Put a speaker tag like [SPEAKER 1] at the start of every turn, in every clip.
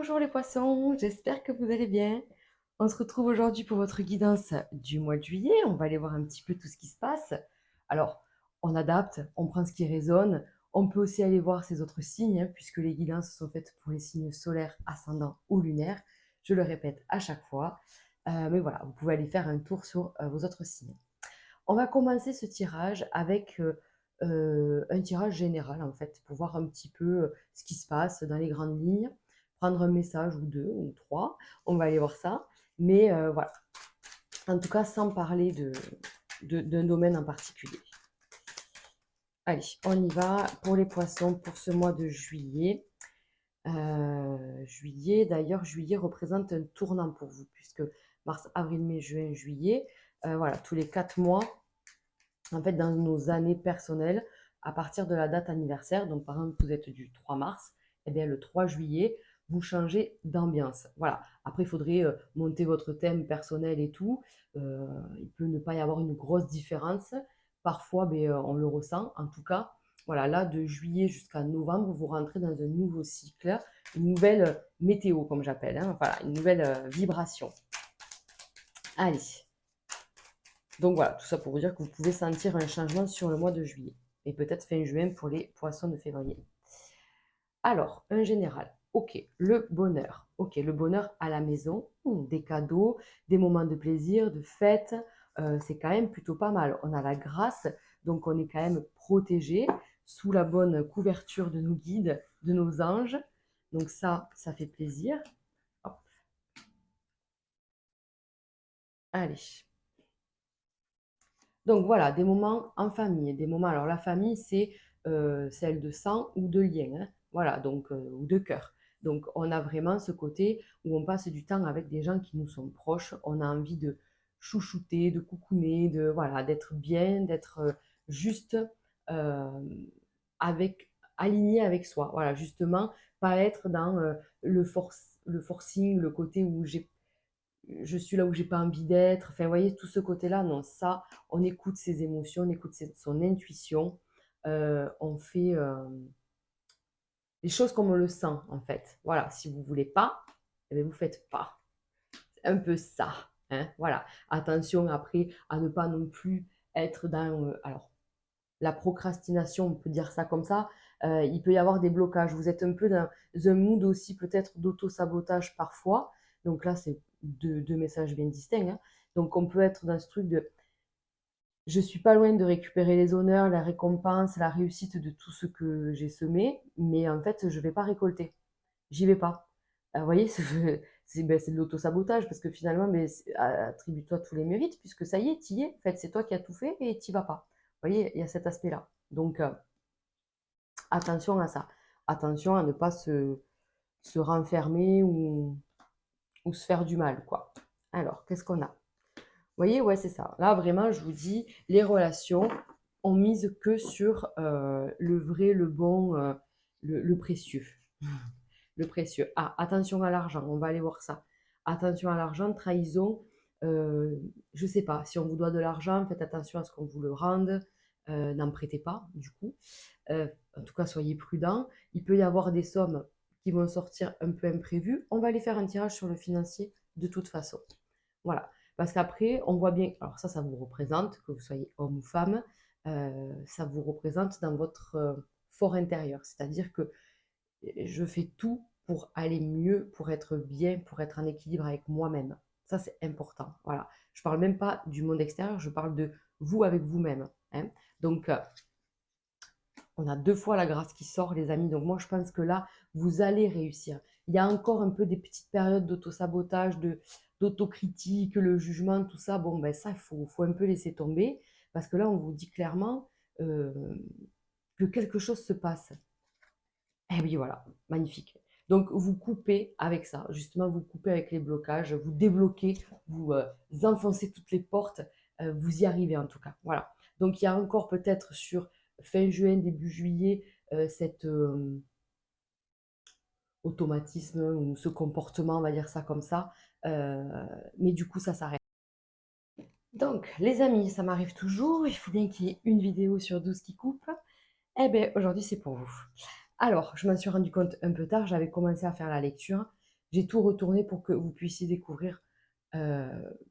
[SPEAKER 1] Bonjour les poissons, j'espère que vous allez bien. On se retrouve aujourd'hui pour votre guidance du mois de juillet. On va aller voir un petit peu tout ce qui se passe. Alors, on adapte, on prend ce qui résonne. On peut aussi aller voir ces autres signes, puisque les guidances sont faites pour les signes solaires, ascendants ou lunaires. Je le répète à chaque fois. Mais voilà, vous pouvez aller faire un tour sur vos autres signes. On va commencer ce tirage avec un tirage général, en fait, pour voir un petit peu ce qui se passe dans les grandes lignes, prendre un message ou deux ou trois, on va aller voir ça. Mais voilà, en tout cas, sans parler d'un domaine en particulier. Allez, on y va pour les poissons pour ce mois de juillet. Juillet, d'ailleurs, juillet représente un tournant pour vous, puisque mars, avril, mai, juin, juillet, voilà, tous les 4 mois, en fait, dans nos années personnelles, à partir de la date anniversaire, donc par exemple, vous êtes du 3 mars, eh bien, le 3 juillet, vous changez d'ambiance. Voilà. Après, il faudrait monter votre thème personnel et tout. Il peut ne pas y avoir une grosse différence. Parfois, ben, on le ressent. En tout cas, voilà, là, de juillet jusqu'à novembre, vous rentrez dans un nouveau cycle, une nouvelle météo, comme j'appelle. Hein. Voilà, une nouvelle vibration. Allez. Donc voilà, tout ça pour vous dire que vous pouvez sentir un changement sur le mois de juillet et peut-être fin juin pour les poissons de février. Alors, en général, ok, le bonheur. Ok, le bonheur à la maison, des cadeaux, des moments de plaisir, de fête, c'est quand même plutôt pas mal. On a la grâce, donc on est quand même protégé sous la bonne couverture de nos guides, de nos anges. Donc ça fait plaisir. Hop. Allez. Donc voilà, des moments en famille, des moments. Alors la famille, c'est celle de sang ou de lien, hein, voilà, donc ou de cœur. Donc on a vraiment ce côté où on passe du temps avec des gens qui nous sont proches. On a envie de chouchouter, de coucouner, de voilà, d'être bien, d'être juste euh, avec aligné avec soi. Voilà, justement, pas être dans le forcing, le côté où je suis là où j'ai pas envie d'être. Enfin, vous voyez, tout ce côté-là, non, ça, on écoute ses émotions, on écoute son intuition, on fait les choses comme on le sent, en fait. Voilà, si vous voulez pas, eh bien, vous faites pas. C'est un peu ça. Hein, voilà. Attention après à ne pas non plus être dans... alors, la procrastination, on peut dire ça comme ça, il peut y avoir des blocages. Vous êtes un peu dans un mood aussi peut-être d'auto-sabotage parfois. Donc là, c'est deux messages bien distincts. Hein. Donc on peut être dans ce truc de je suis pas loin de récupérer les honneurs, la récompense, la réussite de tout ce que j'ai semé, mais en fait, je vais pas récolter. J'y vais pas. Vous voyez, c'est de l'auto-sabotage parce que finalement, mais attribue-toi tous les mérites puisque ça y est, tu y es. En fait, c'est toi qui as tout fait et tu vas pas. Vous voyez, il y a cet aspect-là. Donc, attention à ça. Attention à ne pas se renfermer ou se faire du mal, quoi. Alors, qu'est-ce qu'on a? Vous voyez, ouais, c'est ça. Là, vraiment, je vous dis, les relations, on mise que sur le vrai, le bon, le précieux. Le précieux. Ah, attention à l'argent, on va aller voir ça. Attention à l'argent, trahison. Je sais pas, si on vous doit de l'argent, faites attention à ce qu'on vous le rende. N'en prêtez pas, du coup. En tout cas, soyez prudents. Il peut y avoir des sommes qui vont sortir un peu imprévues. On va aller faire un tirage sur le financier de toute façon. Voilà. Parce qu'après, on voit bien, alors ça vous représente, que vous soyez homme ou femme, ça vous représente dans votre fort intérieur. C'est-à-dire que je fais tout pour aller mieux, pour être bien, pour être en équilibre avec moi-même. Ça, c'est important. Voilà. Je parle même pas du monde extérieur, je parle de vous avec vous-même. Hein. Donc, on a deux fois la grâce qui sort, les amis. Donc, moi, je pense que là, vous allez réussir. Il y a encore un peu des petites périodes d'auto-sabotage, d'autocritique, le jugement, tout ça. Bon, ben ça, il faut un peu laisser tomber. Parce que là, on vous dit clairement euh, que quelque chose se passe. Eh oui, voilà, magnifique. Donc, vous coupez avec ça, justement, vous coupez avec les blocages, vous débloquez, vous enfoncez toutes les portes, vous y arrivez en tout cas. Voilà. Donc, il y a encore peut-être sur fin juin, début juillet, cet automatisme ou ce comportement, on va dire ça comme ça. Mais du coup, ça s'arrête. Donc, les amis, ça m'arrive toujours, il faut bien qu'il y ait une vidéo sur 12 qui coupe. Eh bien, aujourd'hui, c'est pour vous. Alors, je m'en suis rendu compte un peu tard, j'avais commencé à faire la lecture. j'ai tout retourné pour que vous puissiez découvrir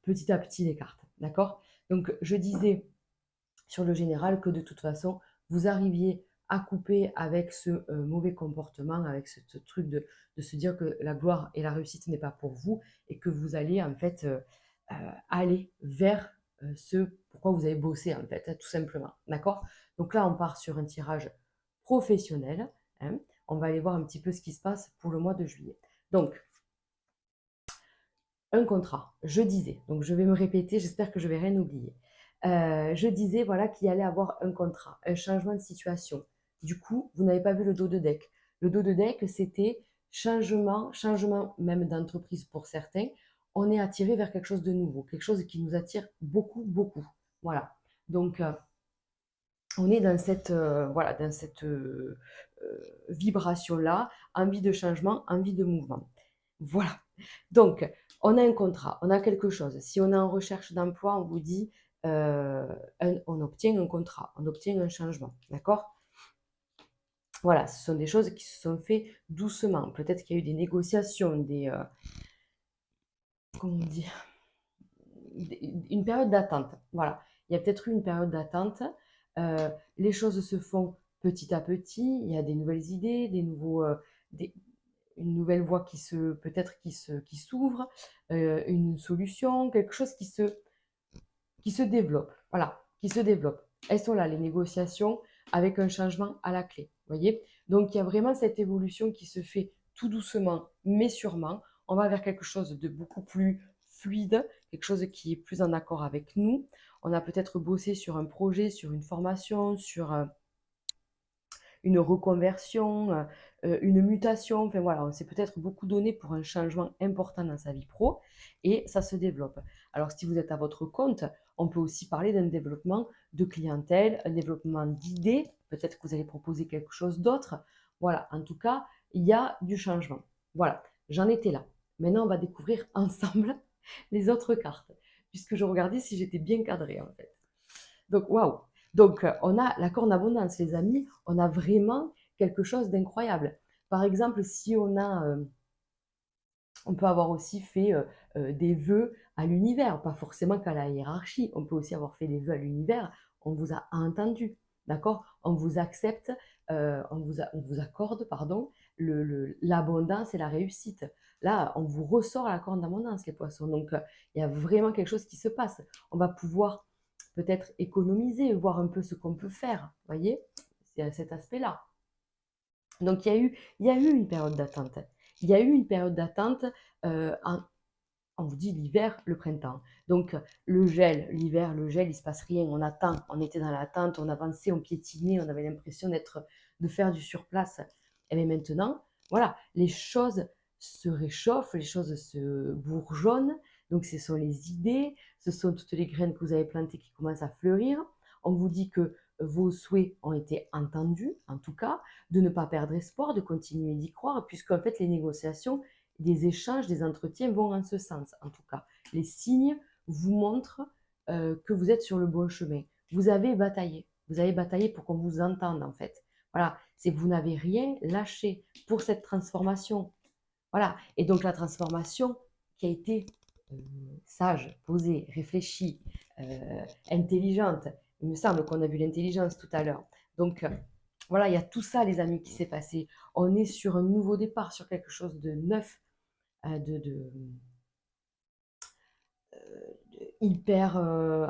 [SPEAKER 1] petit à petit les cartes. D'accord? Donc, je disais sur le général que de toute façon, vous arriviez à couper avec ce mauvais comportement, avec ce truc de se dire que la gloire et la réussite n'est pas pour vous et que vous allez en fait aller vers ce pourquoi vous avez bossé en fait, hein, tout simplement. D'accord? Donc là, on part sur un tirage professionnel. Hein. On va aller voir un petit peu ce qui se passe pour le mois de juillet. Donc, un contrat, je disais, donc je vais me répéter, j'espère que je vais rien oublier. Je disais voilà qu'il allait avoir un contrat, un changement de situation. Du coup, vous n'avez pas vu le dos de deck. Le dos de deck, c'était changement même d'entreprise pour certains. On est attiré vers quelque chose de nouveau, quelque chose qui nous attire beaucoup, beaucoup. Voilà. Donc, on est dans cette, voilà, dans cette vibration-là, envie de changement, envie de mouvement. Voilà. Donc, on a un contrat, on a quelque chose. Si on est en recherche d'emploi, on vous dit, on obtient un contrat, on obtient un changement. D'accord? Voilà, ce sont des choses qui se sont faites doucement. Peut-être qu'il y a eu des négociations, comment on dit, une période d'attente. Voilà, il y a peut-être eu une période d'attente. Les choses se font petit à petit. Il y a des nouvelles idées, des, une nouvelle voie peut-être qui s'ouvre, une solution, quelque chose qui se développe. Voilà, qui se développe. Elles sont là, les négociations, avec un changement à la clé. Voyez? Donc, il y a vraiment cette évolution qui se fait tout doucement, mais sûrement. On va vers quelque chose de beaucoup plus fluide, quelque chose qui est plus en accord avec nous. On a peut-être bossé sur un projet, sur une formation, sur une reconversion, une mutation. Enfin voilà, on s'est peut-être beaucoup donné pour un changement important dans sa vie pro et ça se développe. Alors si vous êtes à votre compte, on peut aussi parler d'un développement de clientèle, un développement d'idées. Peut-être que vous allez proposer quelque chose d'autre. Voilà, en tout cas, il y a du changement. Voilà, j'en étais là. Maintenant, on va découvrir ensemble les autres cartes, puisque je regardais si j'étais bien cadrée en fait. Donc, waouh! Donc, on a la corne abondance, les amis, on a vraiment quelque chose d'incroyable. Par exemple, si on peut avoir aussi fait des vœux à l'univers, pas forcément qu'à la hiérarchie, on peut aussi avoir fait des vœux à l'univers, on vous a entendu, d'accord? On vous accepte, on vous accorde, pardon, l'abondance et la réussite. Là, on vous ressort la corne d'abondance, les poissons. Donc, il y a vraiment quelque chose qui se passe. On va pouvoir peut-être économiser, voir un peu ce qu'on peut faire, voyez? C'est cet aspect-là. Donc, il y a eu une période d'attente. Il y a eu une période d'attente, on vous dit l'hiver, le printemps. Donc, le gel, l'hiver, le gel, il ne se passe rien. On attend, on était dans l'attente, on avançait, on piétinait, on avait l'impression de faire du surplace. Et bien maintenant, voilà, les choses se réchauffent, les choses se bourgeonnent. Donc, ce sont les idées, ce sont toutes les graines que vous avez plantées qui commencent à fleurir. On vous dit que vos souhaits ont été entendus, en tout cas, de ne pas perdre espoir, de continuer d'y croire, puisqu'en fait, les négociations, des échanges, des entretiens vont en ce sens, en tout cas. Les signes vous montrent que vous êtes sur le bon chemin. Vous avez bataillé. Vous avez bataillé pour qu'on vous entende, en fait. Voilà, c'est que vous n'avez rien lâché pour cette transformation. Voilà, et donc la transformation qui a été euh, sage, posée, réfléchie, intelligente. Il me semble qu'on a vu l'intelligence tout à l'heure. Donc, voilà, il y a tout ça, les amis, qui s'est passé. On est sur un nouveau départ, sur quelque chose de neuf, de hyper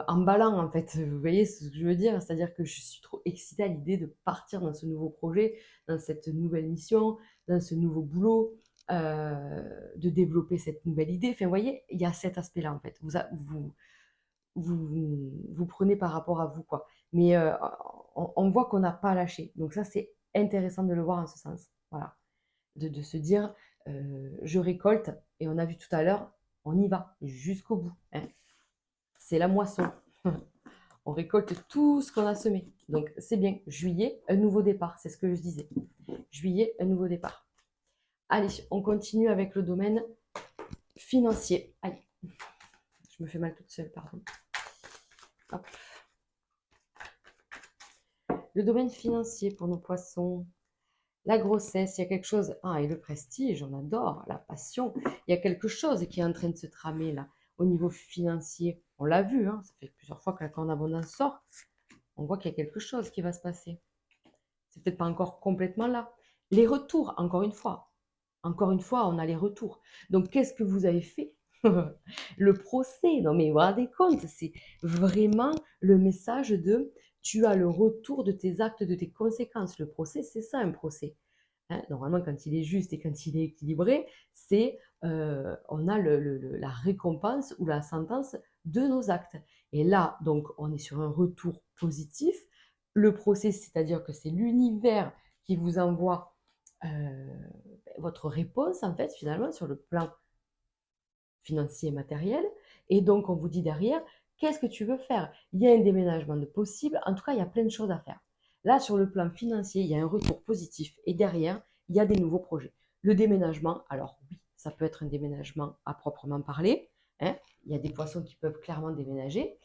[SPEAKER 1] emballant, en fait. Vous voyez ce que je veux dire? C'est-à-dire que je suis trop excitée à l'idée de partir dans ce nouveau projet, dans cette nouvelle mission, dans ce nouveau boulot, de développer cette nouvelle idée. Enfin, vous voyez, il y a cet aspect-là, en fait. Vous prenez par rapport à vous, quoi. Mais on voit qu'on n'a pas lâché. Donc ça, c'est intéressant de le voir en ce sens. Voilà. De se dire, je récolte, et on a vu tout à l'heure, on y va jusqu'au bout. Hein. C'est la moisson. On récolte tout ce qu'on a semé. Donc c'est bien. Juillet, un nouveau départ. C'est ce que je disais. Juillet, un nouveau départ. Allez, on continue avec le domaine financier. Allez, je me fais mal toute seule, pardon. Hop. Le domaine financier pour nos poissons. La grossesse, il y a quelque chose. Ah, et le prestige, on adore, la passion. Il y a quelque chose qui est en train de se tramer là, au niveau financier. On l'a vu, hein, ça fait plusieurs fois que la corne abondance sort. On voit qu'il y a quelque chose qui va se passer. C'est peut-être pas encore complètement là. Les retours, encore une fois. Encore une fois, on a les retours. Donc, qu'est-ce que vous avez fait? Le procès, non mais vous vous rendez compte, c'est vraiment le message de tu as le retour de tes actes, de tes conséquences. Le procès, c'est ça un procès. Hein, normalement, quand il est juste et quand il est équilibré, c'est on a la récompense ou la sentence de nos actes. Et là, donc, on est sur un retour positif. Le procès, c'est-à-dire que c'est l'univers qui vous envoie votre réponse, en fait, finalement, sur le plan financier et matériel. Et donc, on vous dit derrière, qu'est-ce que tu veux faire? Il y a un déménagement de possible. En tout cas, il y a plein de choses à faire. Là, sur le plan financier, il y a un retour positif. Et derrière, il y a des nouveaux projets. Le déménagement, alors oui, ça peut être un déménagement à proprement parler. Hein. Il y a des poissons qui peuvent clairement déménager.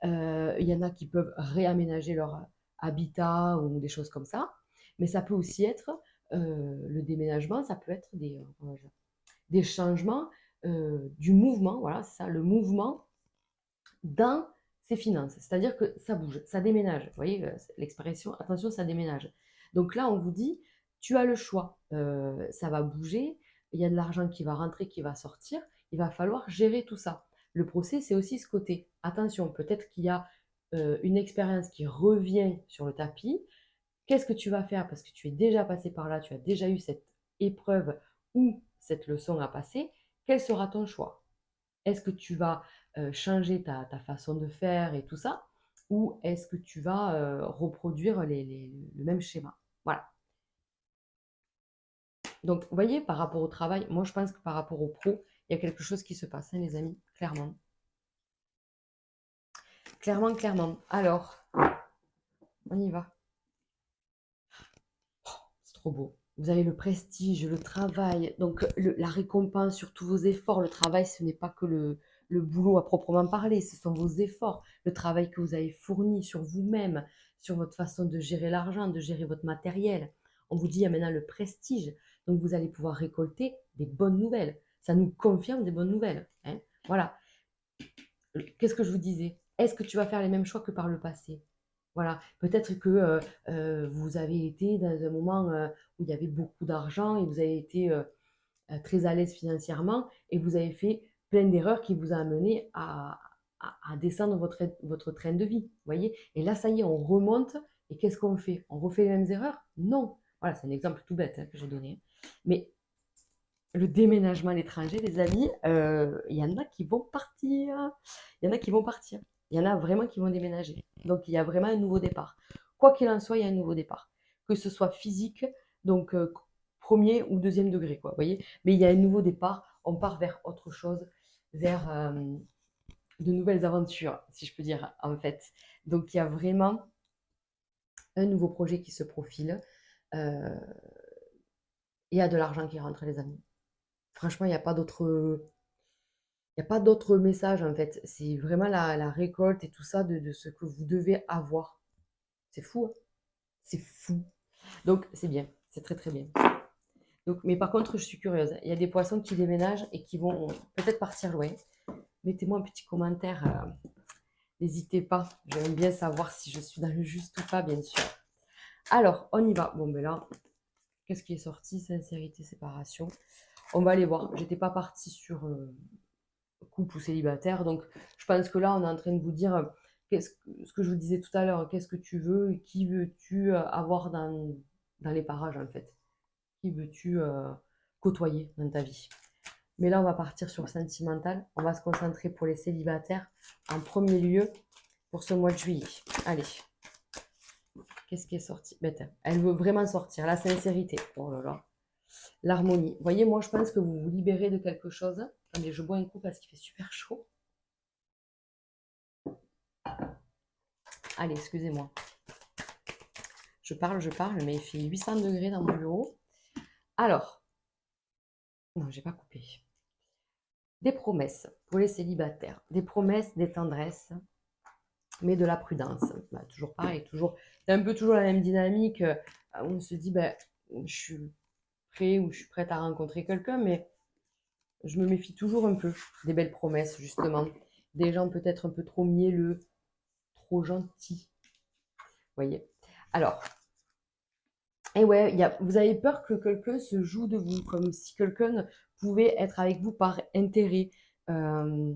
[SPEAKER 1] Il y en a qui peuvent réaménager leur habitat ou des choses comme ça. Mais ça peut aussi être le déménagement, ça peut être des changements du mouvement, voilà, c'est ça, le mouvement dans ses finances. C'est-à-dire que ça bouge, ça déménage. Vous voyez l'expression, attention, ça déménage. Donc là, on vous dit, tu as le choix, ça va bouger, il y a de l'argent qui va rentrer, qui va sortir, il va falloir gérer tout ça. Le procès, c'est aussi ce côté. Attention, peut-être qu'il y a une expérience qui revient sur le tapis. Qu'est-ce que tu vas faire? Parce que tu es déjà passé par là, tu as déjà eu cette épreuve ou cette leçon à passer. Quel sera ton choix? Est-ce que tu vas changer ta façon de faire et tout ça? Ou est-ce que tu vas reproduire le même schéma? Voilà. Donc, vous voyez, par rapport au travail, moi je pense que par rapport au pro, il y a quelque chose qui se passe, hein, les amis, clairement. Clairement, clairement. Alors, on y va. C'est trop beau. Vous avez le prestige, le travail, donc la récompense sur tous vos efforts. Le travail, ce n'est pas que le boulot à proprement parler, ce sont vos efforts, le travail que vous avez fourni sur vous-même, sur votre façon de gérer l'argent, de gérer votre matériel. On vous dit, il y a maintenant le prestige, donc vous allez pouvoir récolter des bonnes nouvelles. Ça nous confirme des bonnes nouvelles. Hein. Voilà. Qu'est-ce que je vous disais? Est-ce que tu vas faire les mêmes choix que par le passé? Voilà, peut-être que vous avez été dans un moment où il y avait beaucoup d'argent et vous avez été très à l'aise financièrement et vous avez fait plein d'erreurs qui vous a amené à descendre votre train de vie, vous voyez? Et là, ça y est, on remonte et qu'est-ce qu'on fait? On refait les mêmes erreurs? Non. Voilà, c'est un exemple tout bête hein, que j'ai donné. Mais le déménagement à l'étranger, les amis, il y en a qui vont partir. Il y en a qui vont partir. Il y en a vraiment qui vont déménager. Donc, il y a vraiment un nouveau départ. Quoi qu'il en soit, il y a un nouveau départ. Que ce soit physique, donc premier ou deuxième degré, quoi, vous voyez. Mais il y a un nouveau départ. On part vers autre chose, vers de nouvelles aventures, si je peux dire, en fait. Donc, il y a vraiment un nouveau projet qui se profile. Euh, il y a de l'argent qui rentre, les amis. Franchement, il n'y a pas d'autre message en fait. C'est vraiment la récolte et tout ça de ce que vous devez avoir. C'est fou, hein. C'est fou. Donc c'est bien, c'est très très bien. Donc, mais par contre, je suis curieuse. Il y a des poissons qui déménagent et qui vont peut-être partir loin. Mettez-moi un petit commentaire. N'hésitez pas. J'aime bien savoir si je suis dans le juste ou pas, bien sûr. Alors, on y va. Bon, ben là, qu'est-ce qui est sorti? Sincérité, séparation. On va aller voir. J'étais pas partie sur couple ou célibataire. Donc, je pense que là, on est en train de vous dire ce que je vous disais tout à l'heure. Qu'est-ce que tu veux? Qui veux-tu avoir dans les parages, en fait? Qui veux-tu côtoyer dans ta vie? Mais là, on va partir sur sentimental. On va se concentrer pour les célibataires en premier lieu pour ce mois de juillet. Allez. Qu'est-ce qui est sorti? Bête. Elle veut vraiment sortir. La sincérité. Oh là là. L'harmonie. Vous voyez, moi, je pense que vous vous libérez de quelque chose. Attendez, je bois un coup parce qu'il fait super chaud. Allez, excusez-moi. Je parle, mais il fait 800 degrés dans mon bureau. Alors, non, j'ai pas coupé. Des promesses pour les célibataires. Des promesses, des tendresses, mais de la prudence. Bah, toujours pareil, toujours, c'est un peu toujours la même dynamique. On se dit, bah, je suis prêt ou je suis prête à rencontrer quelqu'un, mais je me méfie toujours un peu des belles promesses, justement. Des gens peut-être un peu trop mielleux, trop gentils, vous voyez. Alors, et ouais, vous avez peur que quelqu'un se joue de vous, comme si quelqu'un pouvait être avec vous par intérêt. Euh,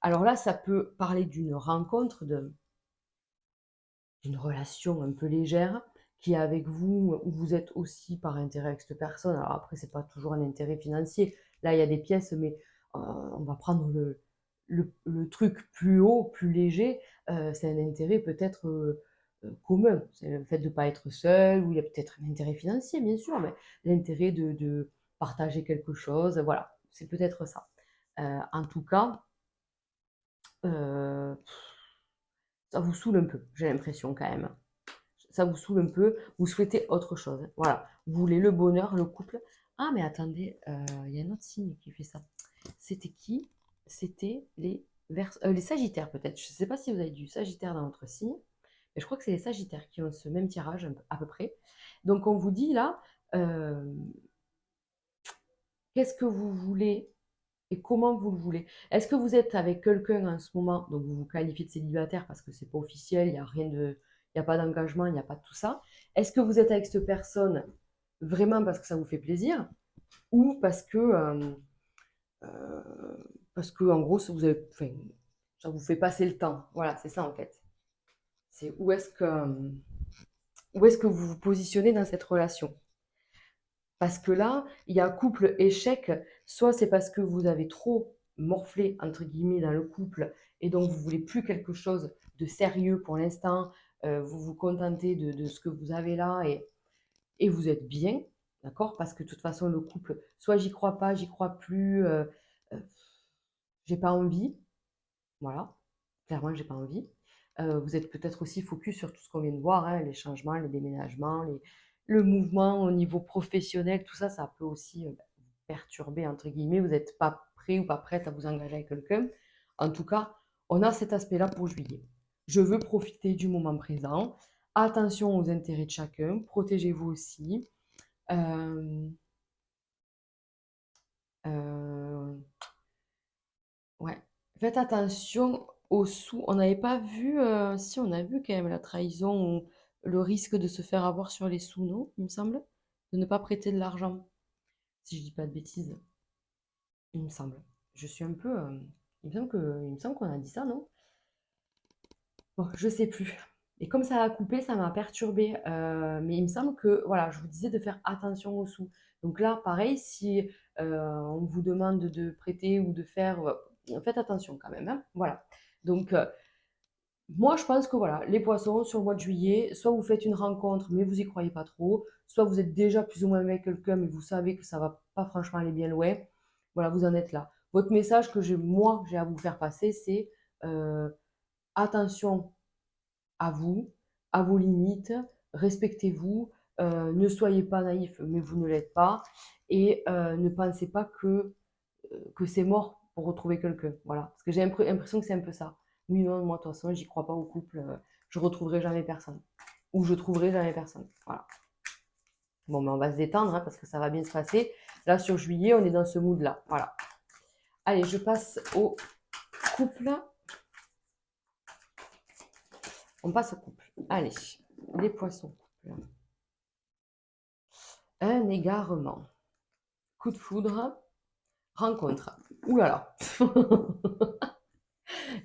[SPEAKER 1] alors là, ça peut parler d'une rencontre, d'une relation un peu légère qui est avec vous, où vous êtes aussi par intérêt avec cette personne. Alors après, c'est pas toujours un intérêt financier. Là, il y a des pièces, mais on va prendre le truc plus haut, plus léger. C'est un intérêt peut-être commun. C'est le fait de ne pas être seul, ou il y a peut-être un intérêt financier, bien sûr, mais l'intérêt de partager quelque chose. Voilà, c'est peut-être ça. En tout cas, euh, ça vous saoule un peu, j'ai l'impression quand même. Ça vous saoule un peu, vous souhaitez autre chose. Voilà, vous voulez le bonheur, le couple. Ah, mais attendez, il y a un autre signe qui fait ça. C'était qui? C'était les Sagittaires, peut-être. Je ne sais pas si vous avez du Sagittaire dans votre signe, mais je crois que c'est les Sagittaires qui ont ce même tirage à peu près. Donc, on vous dit là, euh, qu'est-ce que vous voulez et comment vous le voulez. Est-ce que vous êtes avec quelqu'un en ce moment, donc vous vous qualifiez de célibataire parce que c'est pas officiel, il n'y a rien de, il n'y a pas d'engagement, il n'y a pas de tout ça. Est-ce que vous êtes avec cette personne vraiment parce que ça vous fait plaisir ou euh, parce que en gros, enfin, ça vous fait passer le temps. Voilà, c'est ça en fait. C'est où est-ce que vous vous positionnez dans cette relation. Parce que là, il y a un couple échec, soit c'est parce que vous avez trop morflé, entre guillemets, dans le couple, et donc vous voulez plus quelque chose de sérieux pour l'instant, vous vous contentez de ce que vous avez là, et vous êtes bien, d'accord? Parce que de toute façon, le couple, soit j'y crois pas, j'y crois plus, euh, j'ai pas envie, voilà, clairement, j'ai pas envie. Vous êtes peut-être aussi focus sur tout ce qu'on vient de voir, hein, les changements, les déménagements, le mouvement au niveau professionnel, tout ça, ça peut aussi vous perturber, entre guillemets. Vous n'êtes pas prêt ou pas prête à vous engager avec quelqu'un. En tout cas, on a cet aspect-là pour juillet. Je veux profiter du moment présent. Attention aux intérêts de chacun. Protégez-vous aussi. Euh, euh, Ouais. Faites attention aux sous. On n'avait pas vu, si on a vu quand même la trahison ou le risque de se faire avoir sur les sous, non? Il me semble. De ne pas prêter de l'argent. Si je dis pas de bêtises, il me semble. Je suis un peu. Il me semble qu'on a dit ça, non? Bon, je sais plus. Et comme ça a coupé, ça m'a perturbée. Mais il me semble que, voilà, je vous disais de faire attention aux sous. Donc là, pareil, si on vous demande de prêter ou de faire, faites attention quand même, hein. Voilà. Donc, moi, je pense que voilà, les poissons, sur le mois de juillet, soit vous faites une rencontre, mais vous y croyez pas trop, soit vous êtes déjà plus ou moins avec quelqu'un, mais vous savez que ça va pas franchement aller bien loin. Voilà, vous en êtes là. Votre message que moi, j'ai à vous faire passer, c'est euh, attention à vos limites, respectez-vous, ne soyez pas naïf, mais vous ne l'êtes pas, et ne pensez pas que c'est mort pour retrouver quelqu'un. Voilà. Parce que j'ai l'impression que c'est un peu ça. Oui, non, moi, de toute façon, j'y crois pas au couple, je retrouverai jamais personne. Ou je trouverai jamais personne. Voilà. Bon, mais on va se détendre hein, parce que ça va bien se passer. Là, sur juillet, on est dans ce mood-là. Voilà. Allez, je passe au couple. On passe au couple. Allez, les poissons. Un égarement. Coup de foudre. Rencontre. Ouh là là.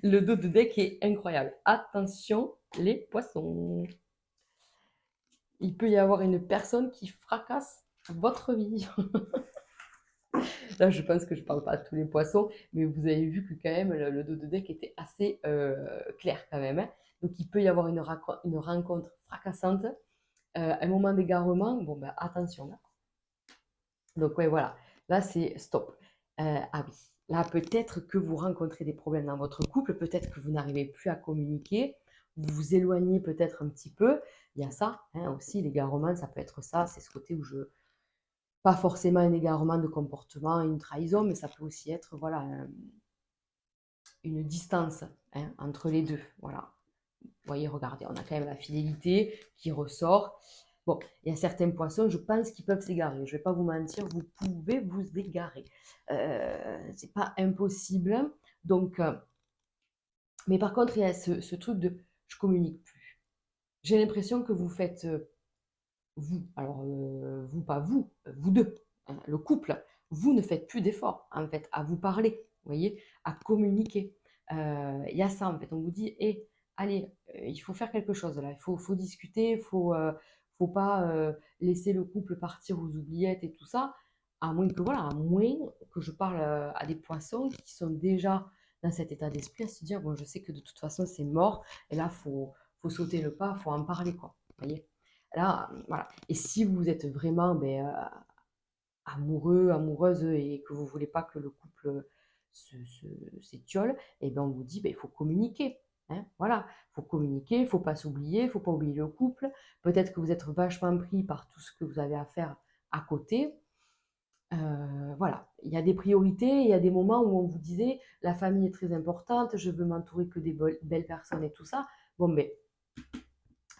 [SPEAKER 1] Le dos de deck est incroyable. Attention, les poissons. Il peut y avoir une personne qui fracasse votre vie. Là, je pense que je ne parle pas à tous les poissons, mais vous avez vu que quand même le dos de deck était assez clair quand même, hein. Donc il peut y avoir une rencontre fracassante, un moment d'égarement. Bon, ben attention là. Donc ouais, voilà. Là, c'est stop. Ah oui. Là, peut-être que vous rencontrez des problèmes dans votre couple, peut-être que vous n'arrivez plus à communiquer, vous vous éloignez peut-être un petit peu. Il y a ça hein, aussi, l'égarement, ça peut être ça. C'est ce côté où pas forcément un égarement de comportement, une trahison, mais ça peut aussi être voilà, une distance hein, entre les deux. Voilà. Vous voyez, regardez, on a quand même la fidélité qui ressort. Bon, il y a certains poissons, je pense qu'ils peuvent s'égarer. Je ne vais pas vous mentir, vous pouvez vous égarer. C'est pas impossible. Donc, mais par contre, il y a ce truc de je communique plus. J'ai l'impression que vous faites, vous, alors vous, pas vous, vous deux, hein, le couple, vous ne faites plus d'efforts, en fait, à vous parler, vous voyez, à communiquer. Il y a ça, en fait, on vous dit, hé, allez, il faut faire quelque chose là, il faut discuter, faut pas laisser le couple partir aux oubliettes et tout ça, à moins que, voilà, à moins que je parle à des poissons qui sont déjà dans cet état d'esprit, à se dire, bon, je sais que de toute façon, c'est mort, et là, faut sauter le pas, faut en parler, quoi, vous voyez. Là, voilà. Et si vous êtes vraiment amoureux, amoureuse et que vous voulez pas que le couple s'étiole, et ben on vous dit, ben, il faut communiquer. Hein, voilà, il faut communiquer, il ne faut pas s'oublier, il ne faut pas oublier le couple. Peut-être que vous êtes vachement pris par tout ce que vous avez à faire à côté. Voilà, il y a des priorités, il y a des moments où on vous disait, la famille est très importante, je veux m'entourer que des belles personnes et tout ça. Bon, mais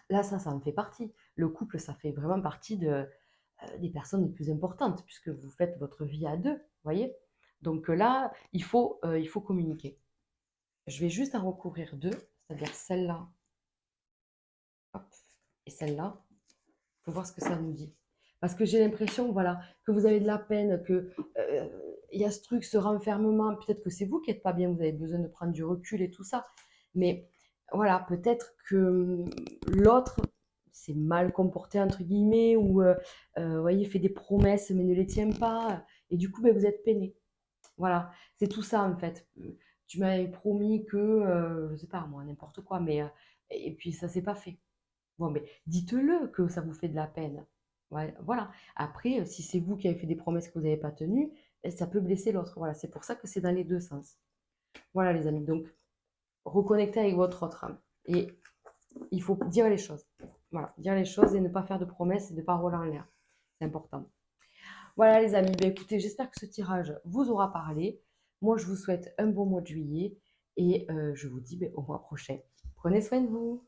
[SPEAKER 1] là, ça en fait partie. Le couple, ça fait vraiment partie des personnes les plus importantes, puisque vous faites votre vie à deux, vous voyez. Donc là, il faut communiquer. Je vais juste en recouvrir deux, c'est-à-dire celle-là, hop, et celle-là, pour voir ce que ça nous dit. Parce que j'ai l'impression, voilà, que vous avez de la peine, que il y a ce truc, ce renfermement. Peut-être que c'est vous qui n'êtes pas bien, vous avez besoin de prendre du recul et tout ça. Mais voilà, peut-être que l'autre s'est mal comporté, entre guillemets, ou, vous voyez, fait des promesses mais ne les tient pas. Et du coup, ben, vous êtes peiné. Voilà, c'est tout ça en fait. Tu m'avais promis que, je sais pas moi, n'importe quoi, mais, et puis ça s'est pas fait. Bon, mais dites-le que ça vous fait de la peine. Ouais, voilà. Après, si c'est vous qui avez fait des promesses que vous n'avez pas tenues, ça peut blesser l'autre. Voilà, c'est pour ça que c'est dans les deux sens. Voilà, les amis. Donc, reconnectez avec votre autre âme. Et il faut dire les choses. Voilà, dire les choses et ne pas faire de promesses et ne pas rouler en l'air. C'est important. Voilà, les amis. Ben, écoutez, j'espère que ce tirage vous aura parlé. Moi, je vous souhaite un bon mois de juillet et je vous dis ben, au mois prochain. Prenez soin de vous.